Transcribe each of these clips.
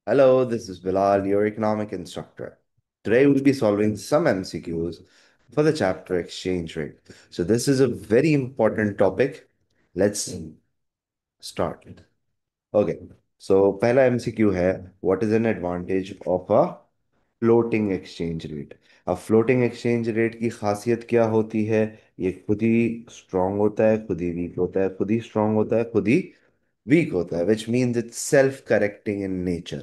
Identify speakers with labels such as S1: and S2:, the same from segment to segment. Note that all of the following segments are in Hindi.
S1: Hello, this is Bilal, your economic instructor. Today we'll be solving some MCQs for the chapter exchange rate. So this is a very important topic. Let's start. Okay. So पहला MCQ है what is an advantage of a floating exchange rate? अब floating exchange rate की खासियत क्या होती है? ये खुद ही strong होता है, खुद ही weak होता है, खुद ही strong होता है, खुद ही weak होता है, which means it's self-correcting in nature.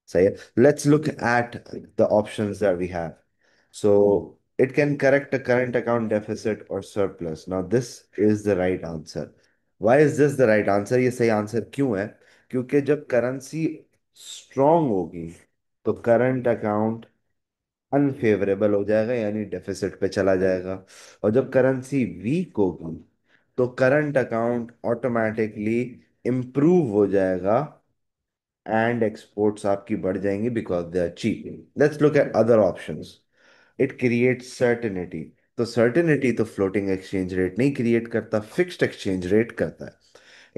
S1: Say, let's look at the options that we have. So it can correct a current account deficit or surplus. Now, this is the right answer. Why is this the right answer? ये सही आंसर क्यों है? क्योंकि जब करेंसी स्ट्रांग होगी तो करंट अकाउंट अनफेवरेबल हो जाएगा यानी डेफिसिट पे चला जाएगा। और जब करेंसी वीक होगी तो करंट अकाउंट ऑटोमेटिकली इम्प्रूव हो जाएगा एंड एक्सपोर्ट्स आपकी बढ़ जाएंगी because they are cheap. Let's look at other options. It creates certainty. तो सर्टेनिटी तो फ्लोटिंग एक्सचेंज रेट नहीं क्रिएट करता, फिक्स्ड एक्सचेंज रेट करता है।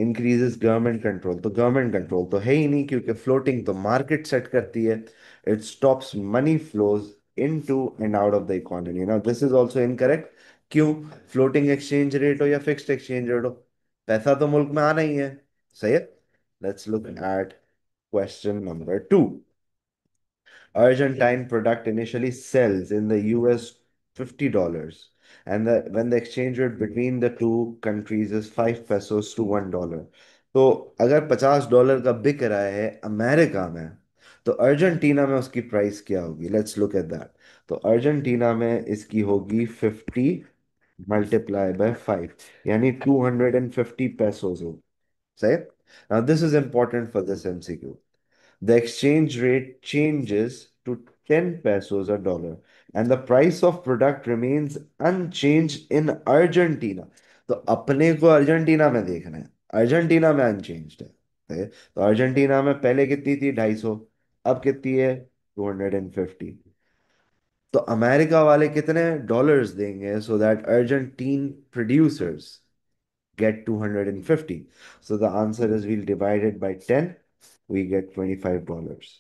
S1: इंक्रीजेस गवर्नमेंट कंट्रोल, तो गवर्नमेंट कंट्रोल तो है ही नहीं क्योंकि फ्लोटिंग तो मार्केट सेट करती है। It stops money flows into and out of the economy. Now this is also incorrect. क्यों? फ्लोटिंग एक्सचेंज रेट हो या फिक्स्ड एक्सचेंज रेट हो, पैसा तो मुल्क में आना ही है। सही है। Let's look eight question number two. Argentine product initially sells in the US $50, and when the exchange rate between the two countries is 5 pesos to $1. तो अगर $50 का बिक रहा है अमेरिका में, तो अर्जेंटीना में उसकी प्राइस क्या होगी? Let's look at that. तो अर्जेंटीना में इसकी होगी 50 मल्टीप्लाई बाय 5, यानी 250 pesos होगी। सही। Now this is important for this MCQ. The exchange rate changes to 10 pesos a dollar and the price of product remains unchanged in Argentina. तो अपने को अर्जेंटीना में देखना है, अर्जेंटीना में अनचेंज्ड है। तो अर्जेंटीना में पहले कितनी थी? 250। अब कितनी है? 250। तो अमेरिका वाले कितने डॉलर्स देंगे so that Argentine producers get 250? So the answer is we'll divide it by 10, we get $25।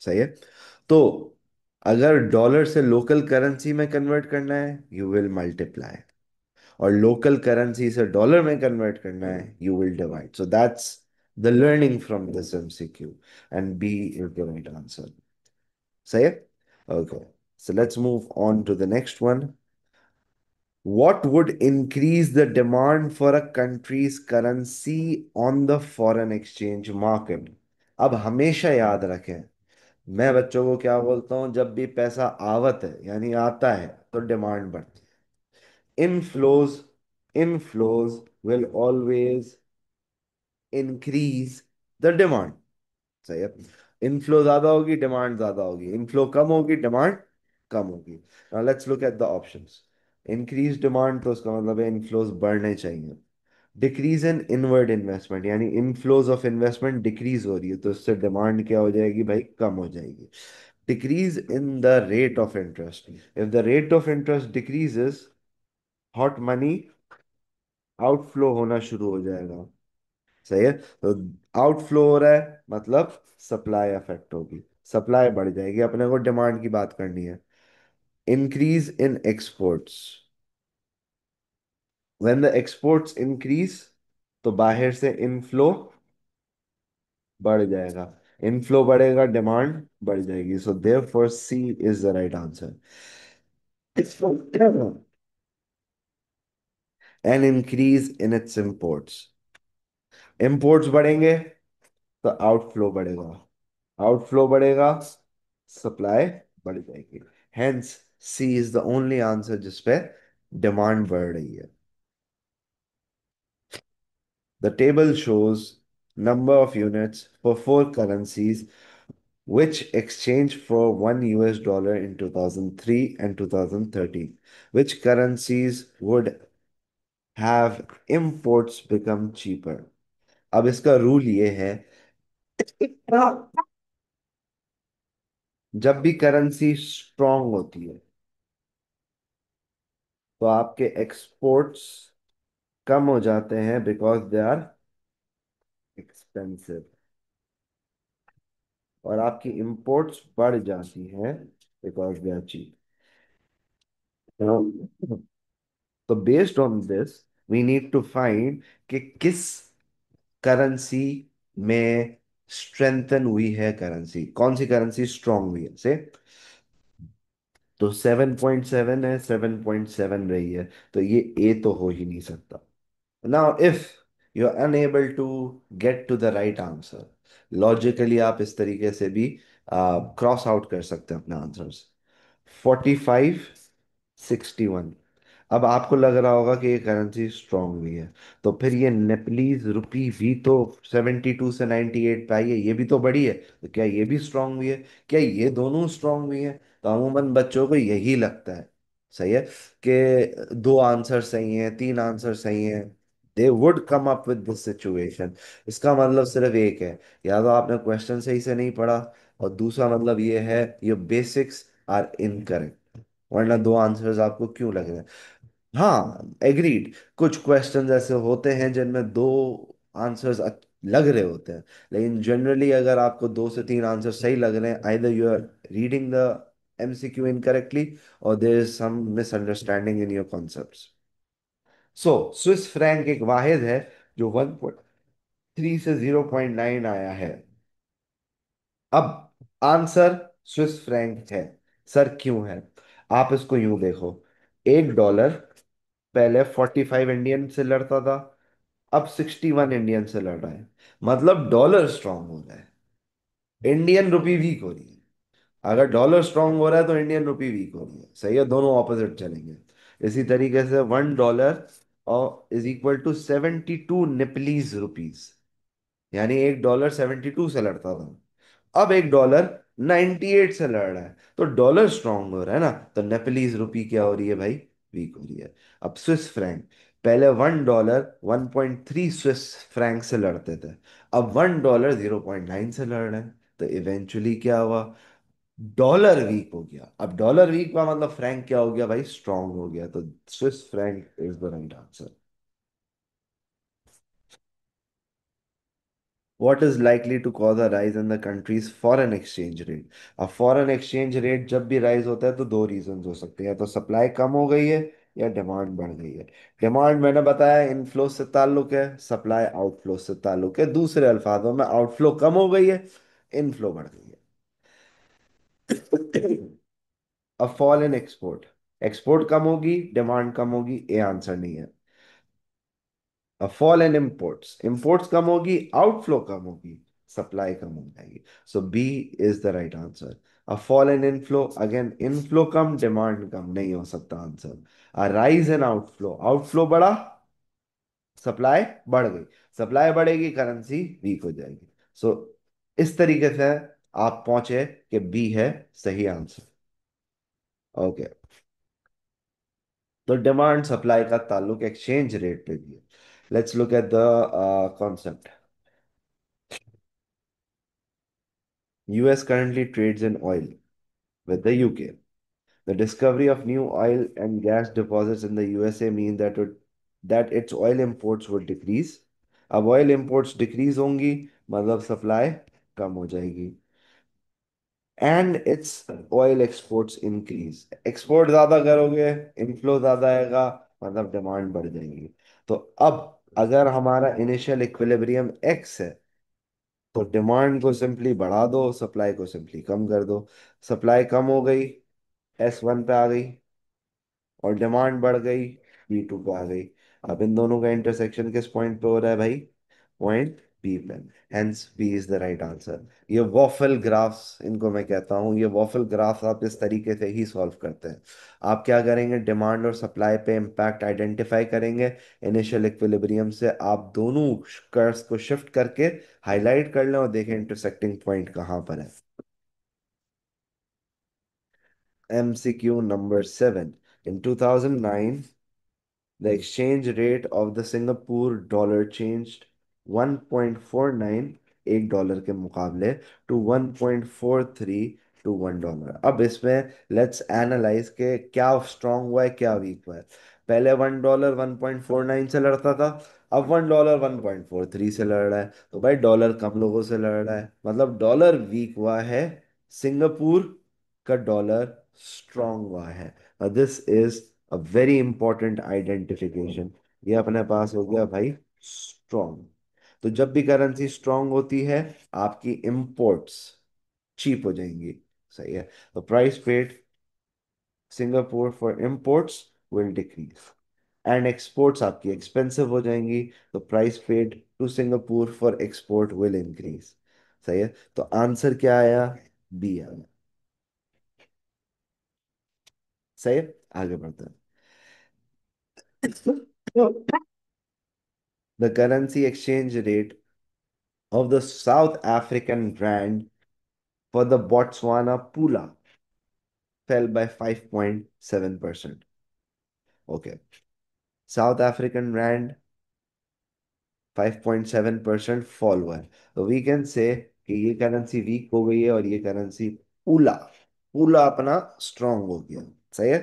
S1: सही है। तो अगर डॉलर से लोकल करेंसी में कन्वर्ट करना है यू विल मल्टीप्लाई, और लोकल करेंसी से डॉलर में कन्वर्ट करना है you will divide. So that's the learning from this MCQ and B is the right answer. सही है। Okay, so let's move on to the next one. What would increase the demand for a country's currency on the foreign exchange market? अब हमेशा याद रखें, मैं बच्चों को क्या बोलता हूं, जब भी पैसा आवत है यानी आता है तो डिमांड बढ़ती है। Inflows will always increase the demand. सही है। इनफ्लो ज्यादा होगी डिमांड ज्यादा होगी, इनफ्लो कम होगी डिमांड कम होगी। Now let's look at the options. Increase demand तो उसका मतलब है इनफ्लोज बढ़ने चाहिए। डिक्रीज इन इनवर्ड इन्वेस्टमेंट यानी इनफ्लोज ऑफ इन्वेस्टमेंट डिक्रीज हो रही है तो उससे डिमांड क्या हो जाएगी भाई? कम हो जाएगी। Decrease in the rate of interest, if the rate of interest decreases hot money outflow होना शुरू हो जाएगा। सही है। तो आउटफ्लो हो रहा है मतलब सप्लाई अफेक्ट होगी, सप्लाई बढ़ जाएगी, अपने को डिमांड की बात करनी है। Increase in exports, when the exports increase तो बाहर से इनफ्लो बढ़ जाएगा, इनफ्लो बढ़ेगा डिमांड बढ़ जाएगी। So therefore C is the right answer. An increase in its imports, imports बढ़ेंगे तो आउटफ्लो बढ़ेगा, आउटफ्लो बढ़ेगा सप्लाई बढ़ जाएगी। Hence C is the only answer जिसपे डिमांड बढ़ रही है। The table shows number of units for four currencies which exchanged for $1 in 2003 and 2013. Which currencies would have imports become cheaper? अब इसका रूल ये है, जब भी करेंसी स्ट्रांग होती है तो आपके एक्सपोर्ट्स कम हो जाते हैं बिकॉज दे आर एक्सपेंसिव। और आपकी इंपोर्ट्स बढ़ जाती हैं बिकॉज दे आर चीप। तो based on this we need to find कि किस करेंसी में स्ट्रेंथन हुई है, करेंसी कौन सी करेंसी स्ट्रांग हुई है से। तो 7.7 है, 7.7 रही है, तो ये ए तो हो ही नहीं सकता। Now if you are unable to get to the right answer, logically आप इस तरीके से भी क्रॉस आउट कर सकते हैं अपने आंसर्स। 45, 61। अब आपको लग रहा होगा कि ये करेंसी स्ट्रांग हुई है, तो फिर ये नेपलीज रुपी भी तो 72 से 98 पे आई है, ये भी तो बड़ी है, तो क्या ये भी स्ट्रांग हुई है? क्या ये दोनों स्ट्रांग हुई है? तो अमूमन बच्चों को यही लगता है, सही है, कि दो आंसर सही हैं, तीन आंसर सही हैं, they would come up with this situation. इसका मतलब सिर्फ एक है, या तो आपने क्वेश्चन सही से नहीं पढ़ा, और दूसरा मतलब ये है ये बेसिक्स आर इनकरेक्ट, वरना दो आंसर्स आपको क्यों लग रहे हैं। हाँ एग्रीड, कुछ क्वेश्चंस ऐसे होते हैं जिनमें दो आंसर्स लग रहे होते हैं, लेकिन जनरली अगर आपको दो से तीन आंसर सही लग रहे हैं, either you are reading the MCQ incorrectly और there is some misunderstanding in your concepts. So Swiss franc एक वाहिद है जो 1.3 से 0.9 आया है। अब आंसर स्विस फ्रैंक है, सर क्यों है? आप इसको यूं देखो, $1 पहले 45 इंडियन से लड़ता था, अब 61 इंडियन से लड़ रहा है, मतलब डॉलर स्ट्रांग हो रहा है, इंडियन रुपी वीक हो रही है। अगर डॉलर स्ट्रांग हो रहा है तो इंडियन रुपी वीक हो रही है, सही है, दोनों ऑपोजिट चलेंगे। इसी तरीके से $1 और is equal to 72 Nepalese rupees, यानी $1 72 से लड़ता था, अब $1 98 से लड़ रहा है, तो डॉलर स्ट्रांग हो रहा है ना, तो नेपलीज रुपी क्या हो रही है भाई? वीक हो रही है। अब स्विस फ्रैंक, पहले $1 1.3 स्विस फ्रैंक से लड़ते थे, अब $1 0.9 से लड़ रहे हैं, तो इवेंचुअली क्या हुआ? डॉलर वीक हो गया। अब डॉलर वीक हुआ मतलब फ्रैंक क्या हो गया भाई? स्ट्रांग हो गया, तो Swiss franc is the right answer. What is likely to cause a rise in the country's foreign exchange rate? अब फॉरेन एक्सचेंज रेट जब भी राइज होता है तो दो रीजंस हो सकते हैं, या तो सप्लाई कम हो गई है या डिमांड बढ़ गई है। डिमांड मैंने बताया इनफ्लो से ताल्लुक है, सप्लाई आउटफ्लो से ताल्लुक है, दूसरे अल्फाजों में आउटफ्लो कम हो गई है, इनफ्लो बढ़ गई है। अब फॉल इन एक्सपोर्ट, एक्सपोर्ट कम होगी, डिमांड कम होगी, ये आंसर नहीं है। A fall in imports, imports कम होगी, आउटफ्लो कम होगी, सप्लाई कम हो जाएगी, so B is the right answer. A fall in inflow, again inflow कम डिमांड कम, नहीं हो सकता answer. A rise in outflow, outflow बढ़ा, सप्लाई बढ़ गई, सप्लाई बढ़ेगी करेंसी वीक हो जाएगी। सो इस तरीके से आप पहुंचे कि बी है सही आंसर। ओके, तो डिमांड सप्लाई का ताल्लुक एक्सचेंज रेट पे भी है। Let's look at the concept. US currently trades in oil with the UK. The discovery of new oil and gas deposits in the USA mean that its oil imports would decrease. अब oil imports decrease होंगी, मतलब supply कम हो जाएगी, and its oil exports increase. export ज़्यादा करोगे, inflow ज़्यादा आएगा, मतलब डिमांड बढ़ जाएगी। तो अब अगर हमारा इनिशियल इक्विलिब्रियम x है, तो डिमांड को सिंपली बढ़ा दो, सप्लाई को सिंपली कम कर दो। सप्लाई कम हो गई, S1 पे आ गई, और डिमांड बढ़ गई, B2 पे आ गई। अब इन दोनों का इंटरसेक्शन किस पॉइंट पे हो रहा है भाई? पॉइंट बी पे। Hence B is the right answer. ये वॉफल ग्राफ्स इनको मैं कहता हूँ, ये वॉफल ग्राफ्स आप इस तरीके से ही सॉल्व करते हैं। आप क्या करेंगे, डिमांड और सप्लाई पे इम्पैक्ट आइडेंटिफाई करेंगे, इनिशियल इक्विलिब्रियम से आप दोनों कर्व्स को शिफ्ट करके हाईलाइट कर लें और देखें इंटरसेक्टिंग पॉइंट कहाँ पर है। MCQ number 7. In 2009, the exchange rate of the Singapore dollar changed 1.49, $1 के मुकाबले, to 1.43 to $1। अब इसमें लेट्स एनालाइज के क्या स्ट्रांग हुआ है क्या वीक हुआ है। पहले $1 1.49 से लड़ता था, अब $1 1.43 से लड़ रहा है, तो भाई डॉलर कम लोगों से लड़ रहा है, मतलब डॉलर वीक हुआ है, सिंगापुर का डॉलर स्ट्रांग हुआ है। This is a very important identification. ये अपने पास हो गया भाई स्ट्रांग। तो जब भी करेंसी स्ट्रांग होती है, आपकी इंपोर्ट्स चीप हो जाएंगी। सही है। तो price paid Singapore for imports will decrease and exports आपकी एक्सपेंसिव हो जाएंगी, तो price paid to Singapore for export will increase. सही है। तो आंसर क्या आया? बी आया। सही है। आगे बढ़ते हैं। The currency exchange rate of the South African rand for the Botswana pula fell by 5.7%. Okay. South African rand 5.7% fall हुआ है। तो वी कैन से कि ये करेंसी वीक हो गई है और ये करेंसी पूला पूला अपना स्ट्रांग हो गया। सही है।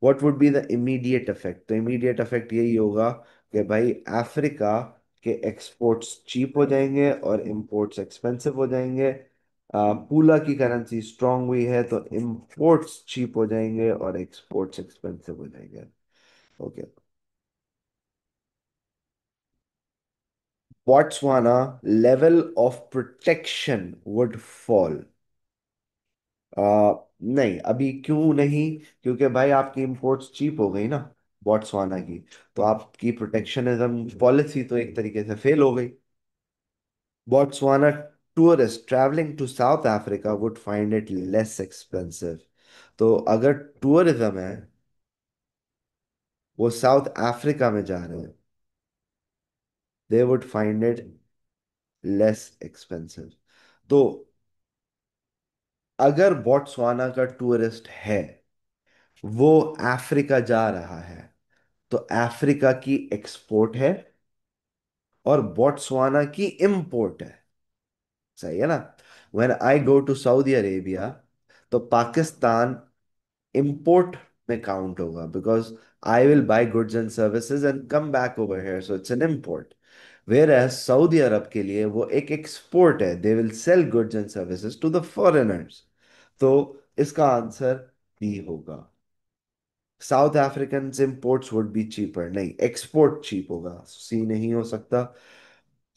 S1: What would be the immediate effect? तो इमीडिएट इफेक्ट यही होगा कि भाई अफ्रीका के एक्सपोर्ट्स चीप हो जाएंगे और इंपोर्ट्स एक्सपेंसिव हो जाएंगे। पूला की करेंसी स्ट्रांग हुई है तो इंपोर्ट्स चीप हो जाएंगे और एक्सपोर्ट्स एक्सपेंसिव हो जाएंगे। Okay. Botswana level of protection would fall। नहीं, अभी क्यों नहीं? क्योंकि भाई आपकी इंपोर्ट्स चीप हो गई ना बॉट्सवाना की, तो आपकी प्रोटेक्शनिज्म पॉलिसी तो एक तरीके से फेल हो गई। Botswana tourist travelling to South Africa would find it less expensive. तो अगर टूरिज्म है, वो साउथ अफ्रीका में जा रहे हैं, they would find it less expensive. तो अगर बॉट्सवाना का टूरिस्ट है, वो अफ्रीका जा रहा है, तो अफ्रीका की एक्सपोर्ट है और बॉट्सवाना की इंपोर्ट है। सही है ना? When I go to Saudi Arabia, तो पाकिस्तान इंपोर्ट में काउंट होगा, because I will buy goods and services and come back over here, so it's an import. Whereas Saudi Arab के लिए वो एक एक्सपोर्ट है, they will sell goods and services to the foreigners. तो इसका आंसर बी होगा। South African imports would be cheaper, नहीं, एक्सपोर्ट चीप होगा, सी नहीं हो सकता।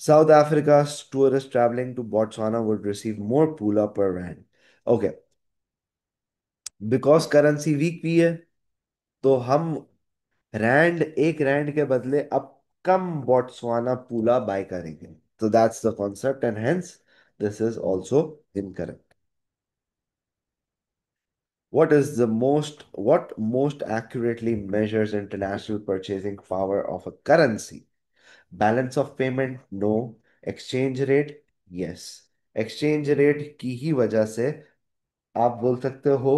S1: South Africa tourist travelling to Botswana would receive more pula per rand. Okay. Because currency weak भी है, तो हम रैंड, एक रैंड के बदले अब कम बोट्सवाना पूला बाय करेंगे। तो that's the concept and hence this is also incorrect. What most accurately measures international purchasing power of a currency? Balance of payment? No. Exchange rate? Yes. Exchange rate की ही वजह से आप बोल सकते हो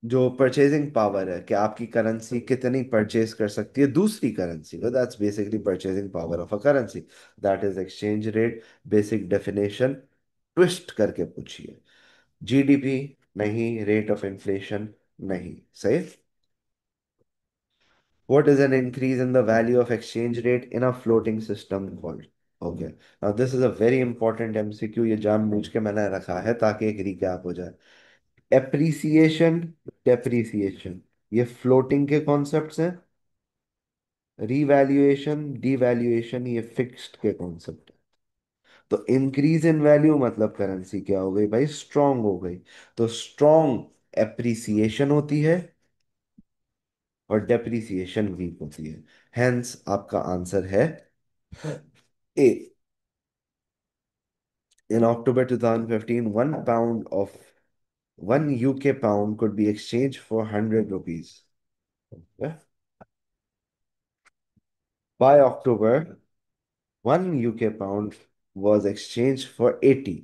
S1: जो परचेजिंग पावर है कि आपकी करेंसी कितनी परचेज कर सकती है दूसरी करेंसी को, that's basically purchasing power of a currency. That is exchange rate. Basic definition twist करके पूछिए। जीडीपी नहीं, रेट ऑफ इन्फ्लेशन नहीं। सही। What is an increase in the value of exchange rate in a floating system called? Okay. Now this is a very important MCQ, ये जानबूझ के मैंने रखा है ताकि एक रिकैप हो जाए। एप्रिसिएशन, डेप्रिसिएशन, ये फ्लोटिंग के कॉन्सेप्ट्स हैं। रीवैल्यूएशन, डिवैल्यूएशन, ये फिक्स्ड के कॉन्सेप्ट है। तो इंक्रीज इन वैल्यू मतलब करेंसी क्या हो गई भाई? स्ट्रांग हो गई। तो स्ट्रांग एप्रिसिएशन होती है और डेप्रिसिएशन वीक होती है। हेंस आपका आंसर है ए। In October 2015, 1 UK pound could be exchanged for 100 rupees. Yeah. By October, 1 UK pound was exchanged for 80।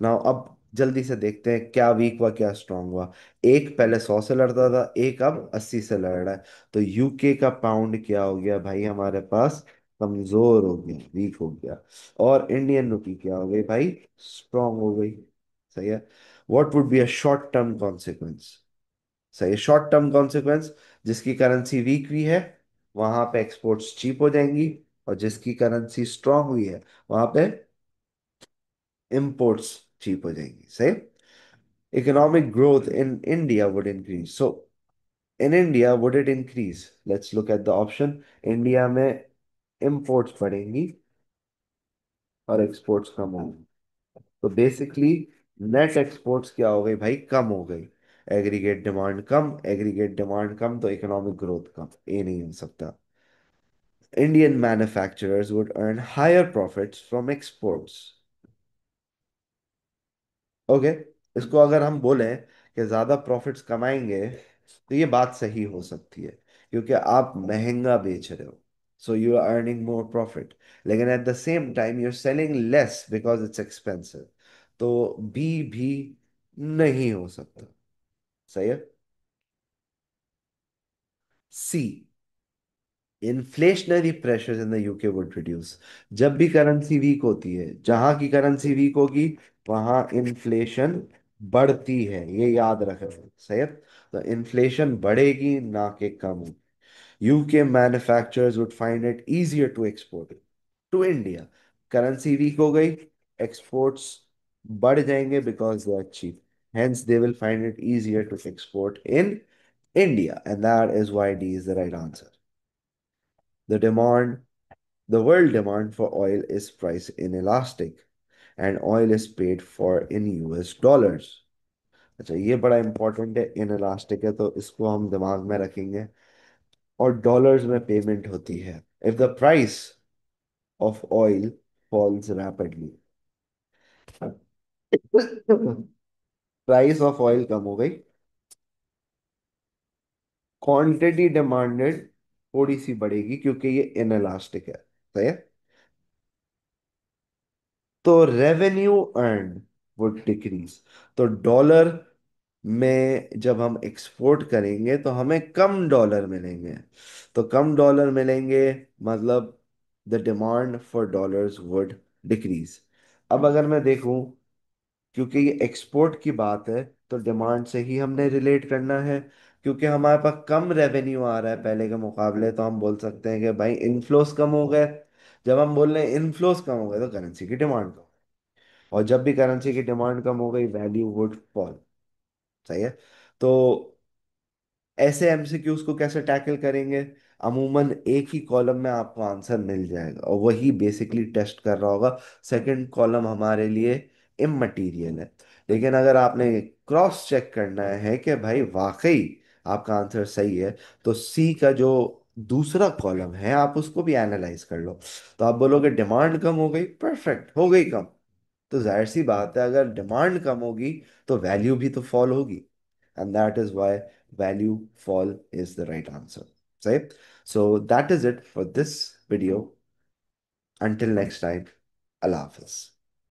S1: Now अब जल्दी से देखते हैं क्या वीक हुआ क्या स्ट्रांग हुआ। एक पहले 100 से लड़ता था, एक अब 80 से लड़ रहा है। तो यूके का पाउंड क्या हो गया भाई हमारे पास? कमजोर हो गया, वीक हो गया। और इंडियन रुपी क्या हो गई भाई? स्ट्रांग हो गई। सही है। What would be a short term consequence? सही है। शॉर्ट टर्म कॉन्सिक्वेंस, जिसकी करेंसी वीक भी है वहां पे एक्सपोर्ट्स चीप हो जाएंगी, और जिसकी करेंसी स्ट्रांग हुई है वहां पे इंपोर्ट्स चीप हो जाएंगी। सही। Economic growth in India would increase. So in India would it increase? Let's look at the option. India में इंपोर्ट्स बढ़ेंगी और एक्सपोर्ट्स कम होंगी। तो बेसिकली नेट एक्सपोर्ट्स क्या हो गई भाई? कम हो गई। एग्रीगेट डिमांड कम, एग्रीगेट डिमांड कम तो इकोनॉमिक ग्रोथ कम, ये नहीं हो सकता। Indian manufacturers would earn higher profits from exports. Okay, इसको अगर हम बोलें कि ज्यादा प्रॉफिट्स कमाएंगे, तो ये बात सही हो सकती है, क्योंकि आप महंगा बेच रहे हो, so you are earning more profit. लेकिन at the same time you are selling less because it's expensive. तो बी भी नहीं हो सकता। सही है। C, inflationary pressures in the UK would reduce. जब भी करेंसी वीक होती है, जहां की करेंसी वीक होगी वहां इन्फ्लेशन बढ़ती है, ये याद रखना। सही है। तो इन्फ्लेशन बढ़ेगी ना कि कम होगी। UK manufacturers would find it easier to export to India. Currency weak हो गई, एक्सपोर्ट्स बढ़ जाएंगे because they are cheap, hence they will find it easier to export in India, and that is why D is the right answer. The demand, the world demand for oil is price inelastic, and oil is paid for in US dollars. अच्छा, ये बड़ा इंपॉर्टेंट है, इनलास्टिक है तो इसको हम दिमाग में रखेंगे। और डॉलर्स में पेमेंट होती है। If the price of oil falls rapidly, price of oil कम हो गई, क्वांटिटी डिमांडेड थोड़ी सी बढ़ेगी क्योंकि ये इनलास्टिक है। सही है। तो रेवेन्यू अर्न वुड डिक्रीज। तो डॉलर में जब हम एक्सपोर्ट करेंगे तो हमें कम डॉलर मिलेंगे। तो कम डॉलर मिलेंगे मतलब the demand for dollars would decrease. अब अगर मैं देखूं, क्योंकि ये एक्सपोर्ट की बात है तो डिमांड से ही हमने रिलेट करना है। क्योंकि हमारे पास कम रेवेन्यू आ रहा है पहले के मुकाबले, तो हम बोल सकते हैं कि भाई इनफ्लोस कम हो गए। जब हम बोल रहे हैं इनफ्लोस कम हो गए तो करेंसी की डिमांड कम, और जब भी करेंसी की डिमांड कम हो गई वैल्यू वुड फॉल। सही है। तो ऐसे एमसीक्यूज को कैसे टैकल करेंगे? अमूमन एक ही कॉलम में आपको आंसर मिल जाएगा और वही बेसिकली टेस्ट कर रहा होगा। सेकंड कॉलम हमारे लिए इममटीरियल है। लेकिन अगर आपने क्रॉस चेक करना है कि भाई वाकई आपका आंसर सही है, तो सी का जो दूसरा कॉलम है आप उसको भी एनालाइज कर लो। तो आप बोलोगे डिमांड कम हो गई, परफेक्ट, हो गई कम। तो जाहिर सी बात है अगर डिमांड कम होगी तो वैल्यू भी तो फॉल होगी, and that is why value fall is the right answer. Right? So that is it for this video. Until next time, Allah Hafiz.